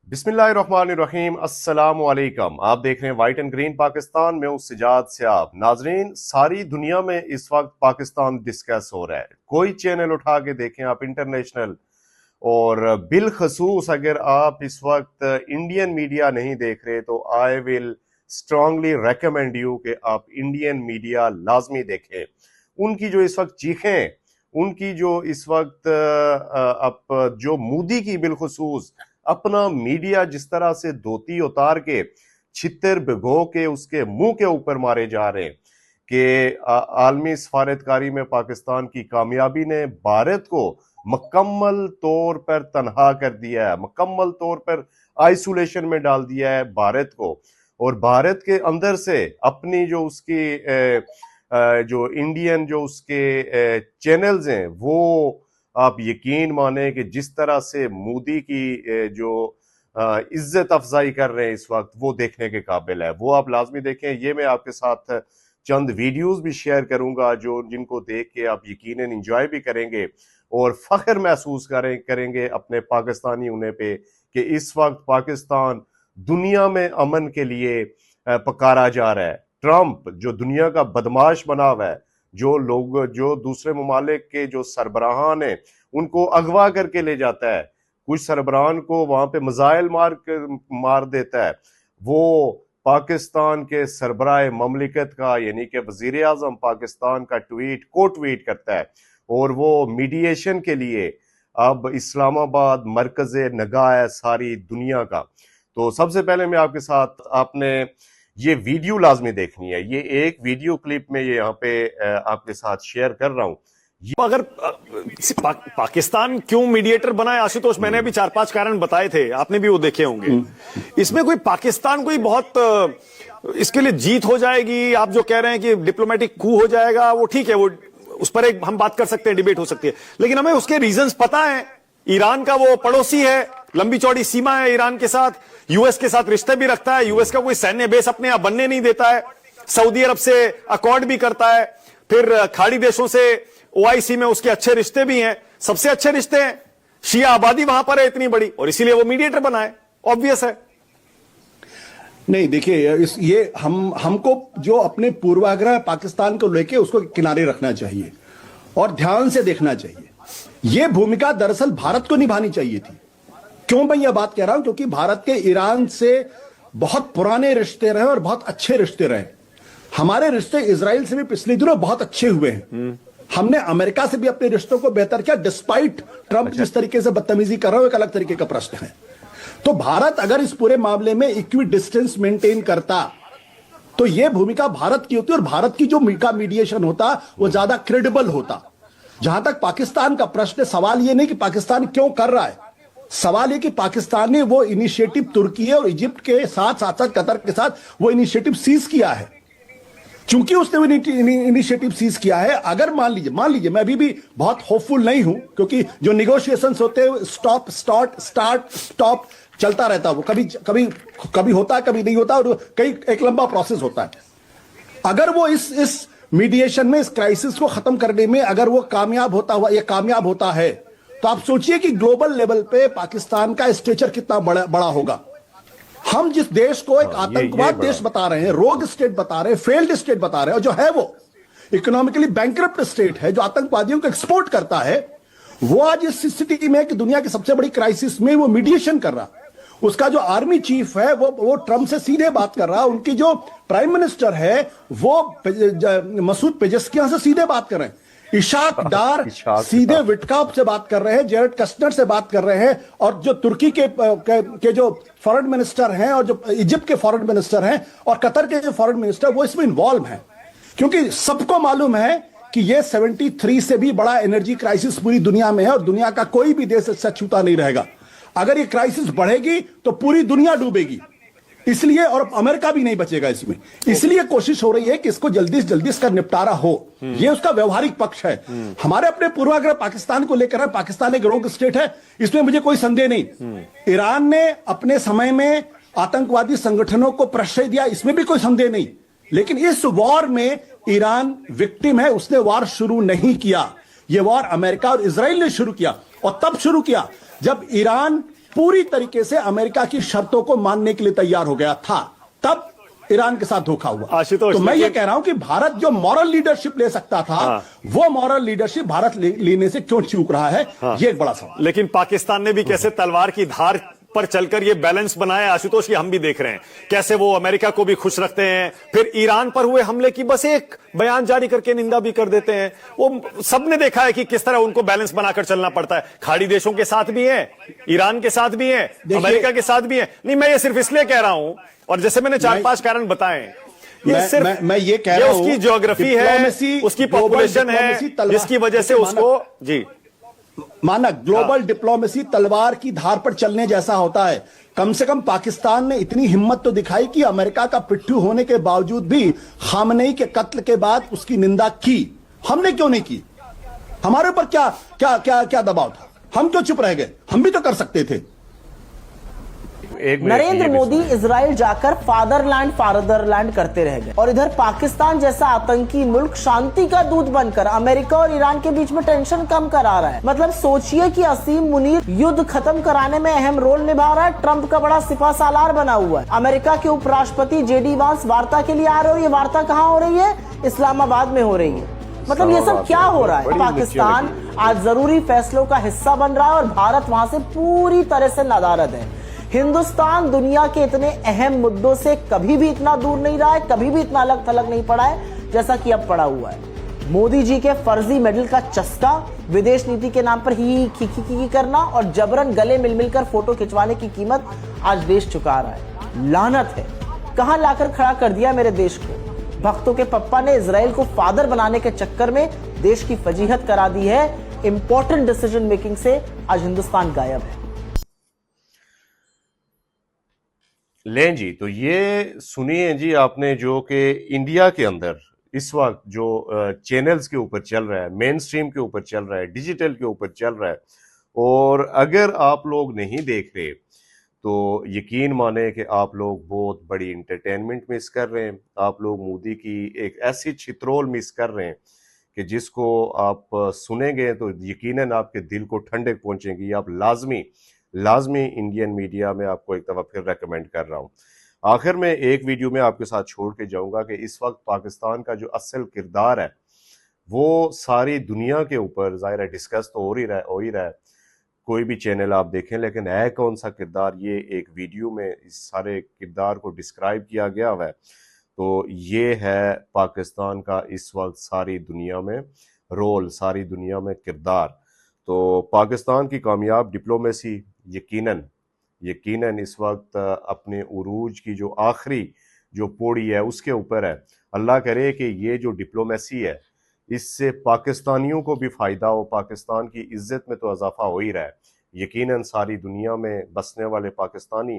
बिस्मिल्लाहिर्रहमानिर्रहीम अस्सलाम वालेकुम। आप देख रहे हैं वाइट एंड ग्रीन पाकिस्तान में हूं सिजाद सियाब। नाजरीन, सारी दुनिया में इस वक्त पाकिस्तान डिस्कस हो रहा है। कोई चैनल उठा के देखें आप, इंटरनेशनल और बिलखसूस अगर आप इस वक्त इंडियन मीडिया नहीं देख रहे तो I will strongly recommend you कि आप इंडियन मीडिया लाजमी देखें। उनकी जो इस वक्त चीखें, उनकी जो इस वक्त अब जो मोदी की बिलखसूस अपना मीडिया जिस तरह से धोती उतार के छितर भिगो के उसके मुंह के ऊपर मारे जा रहे हैं कि आलमी सफारतकारी में पाकिस्तान की कामयाबी ने भारत को मुकम्मल तौर पर तनहा कर दिया है, मुकम्मल तौर पर आइसोलेशन में डाल दिया है भारत को। और भारत के अंदर से अपनी जो उसकी जो इंडियन जो उसके चैनल्स हैं वो आप यकीन माने कि जिस तरह से मोदी की जो इज्जत अफजाई कर रहे हैं इस वक्त, वो देखने के काबिल है। वो आप लाजमी देखें। ये मैं आपके साथ चंद वीडियोस भी शेयर करूंगा जो जिनको देख के आप यकीनन एंजॉय भी करेंगे और फख्र महसूस करेंगे अपने पाकिस्तानी होने पे कि इस वक्त पाकिस्तान दुनिया में अमन के लिए पुकारा जा रहा है। ट्रंप जो दुनिया का बदमाश बना हुआ है, जो लोग जो दूसरे ममालिक के जो सरबराहान हैं उनको अगवा करके ले जाता है, कुछ सरबराहान को वहां पे मिसाइल मार देता है, वो पाकिस्तान के सरबराह ममलिकत का यानी कि वजीर आजम पाकिस्तान का को ट्वीट करता है और वो मीडिएशन के लिए अब इस्लामाबाद मरकज नगाह है सारी दुनिया का। तो सबसे पहले मैं आपके साथ, आपने ये वीडियो लाजमी देखनी है। ये एक वीडियो क्लिप में ये यहाँ पे आपके साथ शेयर कर रहा हूं। अगर पाकिस्तान क्यों मीडिएटर बनाए आशुतोष, मैंने भी 4-5 कारण बताए थे, आपने भी वो देखे होंगे। इसमें कोई पाकिस्तान कोई बहुत इसके लिए जीत हो जाएगी, आप जो कह रहे हैं कि डिप्लोमेटिक कू हो जाएगा, वो ठीक है, वो उस पर एक हम बात कर सकते हैं, डिबेट हो सकती है, लेकिन हमें उसके रीजंस पता है। ईरान का वो पड़ोसी है, लंबी चौड़ी सीमा है ईरान के साथ, यूएस के साथ रिश्ते भी रखता है, यूएस का कोई सैन्य बेस अपने यहां बनने नहीं देता है, सऊदी अरब से अकॉर्ड भी करता है, फिर खाड़ी देशों से ओआईसी में उसके अच्छे रिश्ते भी हैं, सबसे अच्छे रिश्ते हैं, शिया आबादी वहां पर है इतनी बड़ी, और इसीलिए वो मीडिएटर बना है। ऑब्वियस है। नहीं, देखिए, ये हमको जो अपने पूर्वाग्रह पाकिस्तान को लेके उसको किनारे रखना चाहिए और ध्यान से देखना चाहिए। यह भूमिका दरअसल भारत को निभानी चाहिए थी। क्यों मैं यह बात कह रहा हूं? क्योंकि भारत के ईरान से बहुत पुराने रिश्ते रहे और बहुत अच्छे रिश्ते रहे। हमारे रिश्ते इजराइल से भी पिछले दिनों बहुत अच्छे हुए हैं। हमने अमेरिका से भी अपने रिश्तों को बेहतर किया, डिस्पाइट ट्रंप जिस तरीके से बदतमीजी कर रहा है, एक अलग तरीके का प्रश्न है। तो भारत अगर इस पूरे मामले में इक्वी डिस्टेंस मेंटेन करता तो यह भूमिका भारत की होती और भारत की जो मीडिएशन होता वो ज्यादा क्रेडिबल होता। जहां तक पाकिस्तान का प्रश्न, सवाल यह नहीं कि पाकिस्तान क्यों कर रहा है, सवाल यह कि पाकिस्तान ने वो इनिशिएटिव तुर्की और इजिप्ट के साथ साथ कतर के साथ वो इनिशिएटिव सीज किया है। चूंकि उसने वो इनिशिएटिव सीज किया है, अगर मान लीजिए मैं अभी भी बहुत होपफुल नहीं हूं, क्योंकि जो निगोशिएशंस होते हैं स्टॉप स्टार्ट स्टॉप चलता रहता है, वो कभी होता है, कभी नहीं होता, और एक लंबा प्रोसेस होता है। अगर वो इस मीडिएशन में, इस क्राइसिस को खत्म करने में अगर वो कामयाब होता है तो आप सोचिए कि ग्लोबल लेवल पे पाकिस्तान का स्टेचर कितना बड़ा होगा। हम जिस देश को एक आतंकवाद देश बता रहे हैं, रोग स्टेट बता रहे हैं, फेल्ड स्टेट बता रहे हैं, और जो है वो इकोनॉमिकली बैंकरप्ट स्टेट है, जो आतंकवादियों को एक्सपोर्ट करता है, वो आज इस स्थिति में कि दुनिया की सबसे बड़ी क्राइसिस में वो मीडिएशन कर रहा। उसका जो आर्मी चीफ है वो ट्रंप से सीधे बात कर रहा। उनकी जो प्राइम मिनिस्टर है वो मसूद पेजेस्कियान से सीधे बात कर रहे हैं। इशाक डार सीधे विटकाफ से बात कर रहे हैं, जेरेड कस्टनर से बात कर रहे हैं, और जो तुर्की के जो फॉरेन मिनिस्टर हैं, और जो इजिप्ट के फॉरेन मिनिस्टर हैं, और कतर के जो फॉरेन मिनिस्टर, वो इसमें इन्वॉल्व हैं। क्योंकि सबको मालूम है कि ये 73 से भी बड़ा एनर्जी क्राइसिस पूरी दुनिया में है और दुनिया का कोई भी देश इससे छूता नहीं रहेगा। अगर ये क्राइसिस बढ़ेगी तो पूरी दुनिया डूबेगी, इसलिए, और अमेरिका भी नहीं बचेगा इसमें। इसलिए कोशिश हो रही है कि इसको जल्दी से जल्दी इसका निपटारा हो। ये उसका व्यवहारिक पक्ष है। हमारे अपने पूर्वाग्रह पाकिस्तान को लेकर है, पाकिस्तान एक रोग स्टेट है, इसमें मुझे कोई संदेह नहीं। ईरान ने अपने समय में आतंकवादी संगठनों को प्रश्रय दिया, इसमें भी कोई संदेह नहीं। लेकिन इस वॉर में ईरान विक्टिम है, उसने वॉर शुरू नहीं किया। यह वॉर अमेरिका और इजराइल ने शुरू किया, और तब शुरू किया जब ईरान पूरी तरीके से अमेरिका की शर्तों को मानने के लिए तैयार हो गया था, तब ईरान के साथ धोखा हुआ। आशुतोष, तो मैं ये कह रहा हूं कि भारत जो मॉरल लीडरशिप ले सकता था, वो मॉरल लीडरशिप भारत लेने से क्यों चूक रहा है, ये एक बड़ा सवाल। लेकिन पाकिस्तान ने भी कैसे तलवार की धार पर चलकर ये बैलेंस बनाया आशुतोष, ये हम भी देख रहे हैं कैसे वो अमेरिका को भी खुश रखते हैं, फिर ईरान पर हुए हमले की बस एक बयान जारी करके निंदा भी कर देते हैं। वो सबने देखा है कि किस तरह उनको बैलेंस बनाकर चलना पड़ता है। खाड़ी देशों के साथ भी है, ईरान के साथ भी है, अमेरिका के साथ भी है। नहीं, मैं ये सिर्फ इसलिए कह रहा हूं, और जैसे मैंने 4-5 कारण बताए, ये सिर्फ मैं ये कह रहा हूं, उसकी ज्योग्राफी है, उसकी पॉपुलेशन है, जिसकी वजह से उसको जी माना ग्लोबल डिप्लोमेसी तलवार की धार पर चलने जैसा होता है। कम से कम पाकिस्तान ने इतनी हिम्मत तो दिखाई कि अमेरिका का पिट्ठू होने के बावजूद भी खामनेई के कत्ल के बाद उसकी निंदा की। हमने क्यों नहीं की? हमारे ऊपर क्या क्या क्या क्या दबाव था? हम क्यों चुप रह गए? हम भी तो कर सकते थे। नरेंद्र मोदी इजराइल जाकर फादरलैंड करते रह गए, और इधर पाकिस्तान जैसा आतंकी मुल्क शांति का दूत बनकर अमेरिका और ईरान के बीच में टेंशन कम करा रहा है। मतलब सोचिए कि असीम मुनीर युद्ध खत्म कराने में अहम रोल निभा रहा है, ट्रंप का बड़ा सिपा सालार बना हुआ है। अमेरिका के उपराष्ट्रपति जेडी वांस वार्ता के लिए आ रहे हो, ये वार्ता कहाँ हो रही है? इस्लामाबाद में हो रही है। मतलब ये सब क्या हो रहा है? पाकिस्तान आज जरूरी फैसलों का हिस्सा बन रहा है और भारत वहां से पूरी तरह से नदारद है। हिंदुस्तान दुनिया के इतने अहम मुद्दों से कभी भी इतना दूर नहीं रहा है, कभी भी इतना अलग थलग नहीं पड़ा है जैसा कि अब पड़ा हुआ है। मोदी जी के फर्जी मेडल का चस्का, विदेश नीति के नाम पर ही खी करना और जबरन गले मिल मिलकर फोटो खिंचवाने की कीमत आज देश चुका रहा है। लानत है, कहां लाकर खड़ा कर दिया मेरे देश को। भक्तों के पप्पा ने इजराइल को फादर बनाने के चक्कर में देश की फजीहत करा दी है। इंपॉर्टेंट डिसीजन मेकिंग से आज हिंदुस्तान गायब है। लें जी, तो ये सुनिए जी आपने, जो कि इंडिया के अंदर इस वक्त जो चैनल्स के ऊपर चल रहा है, मेन स्ट्रीम के ऊपर चल रहा है, डिजिटल के ऊपर चल रहा है, और अगर आप लोग नहीं देख रहे तो यकीन माने कि आप लोग बहुत बड़ी इंटरटेनमेंट मिस कर रहे हैं। आप लोग मोदी की एक ऐसी छित्रोल मिस कर रहे हैं कि जिसको आप सुनेंगे तो यकीनन आपके दिल को ठंडक पहुंचेगी। आप लाजमी इंडियन मीडिया में आपको एक दफ़ा फिर रेकमेंड कर रहा हूँ। आखिर में एक वीडियो में आपके साथ छोड़ के जाऊंगा कि इस वक्त पाकिस्तान का जो असल किरदार है वो सारी दुनिया के ऊपर ज़ाहिर है डिस्कस तो हो ही रहा है। कोई भी चैनल आप देखें, लेकिन है कौन सा किरदार, ये एक वीडियो में इस सारे किरदार को डिस्क्राइब किया गया हुआ है। तो ये है पाकिस्तान का इस वक्त सारी दुनिया में रोल, सारी दुनिया में किरदार। तो पाकिस्तान की कामयाब डिप्लोमेसी यकीनन इस वक्त अपने उरूज की जो आखिरी जो पौड़ी है उसके ऊपर है। अल्लाह करे कि ये जो डिप्लोमेसी है इससे पाकिस्तानियों को भी फ़ायदा हो, पाकिस्तान की इज्जत में तो इजाफा हो ही रहा है। यकीनन सारी दुनिया में बसने वाले पाकिस्तानी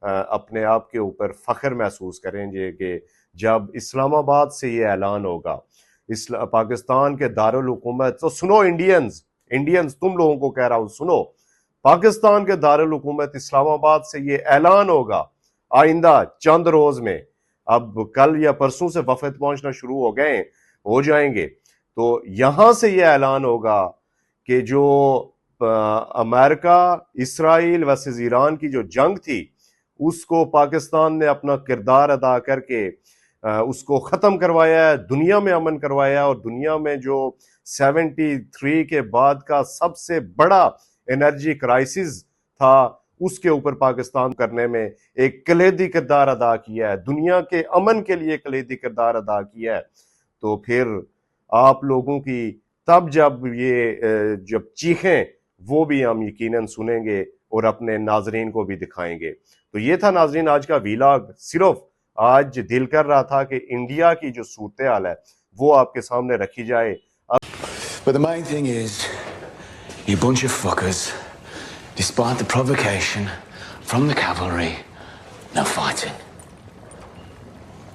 अपने आप के ऊपर फ़ख्र महसूस करेंगे कि जब इस्लामाबाद से ये ऐलान होगा पाकिस्तान के दारुल हुकूमत, तो सुनो इंडियंस तुम लोगों को कह रहा हूं, सुनो, पाकिस्तान के दारुल हुकूमत इस्लामाबाद से ये ऐलान होगा आइंदा चंद रोज में। अब कल या परसों से वफद पहुंचना शुरू हो जाएंगे। तो यहां से ये ऐलान होगा कि जो अमेरिका इसराइल वर्सेस ईरान की जो जंग थी उसको पाकिस्तान ने अपना किरदार अदा करके उसको ख़त्म करवाया है, दुनिया में अमन करवाया, और दुनिया में जो 73 के बाद का सबसे बड़ा एनर्जी क्राइसिस था उसके ऊपर पाकिस्तान करने में एक कलीदी किरदार अदा किया है, दुनिया के अमन के लिए कलीदी किरदार अदा किया है। तो फिर आप लोगों की तब जब चीखें वो भी हम यकीनन सुनेंगे और अपने नाजरीन को भी दिखाएंगे। तो ये था नाजरीन आज का वीलॉग। सिर्फ आज दिल कर रहा था कि इंडिया की जो सूरत हाल है वो आपके सामने रखी जाए। But the main thing is, you bunch of fuckers, despite the provocation from the cavalry, no fighting.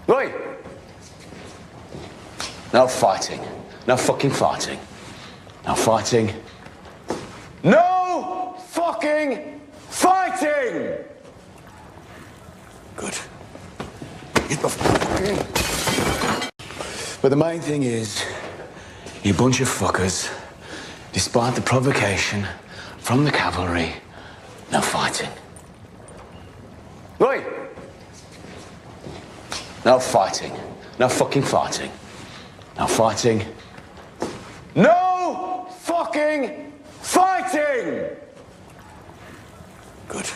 Oi! No fighting. No fucking fighting. No fighting. No fucking fighting! Good. Get the fucking... But the main thing is, you bunch of fuckers, despite the provocation from the cavalry, no fighting. Oi! No fighting. No fucking fighting. No fighting. No fucking fighting! Good.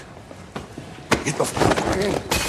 Get the fuck in.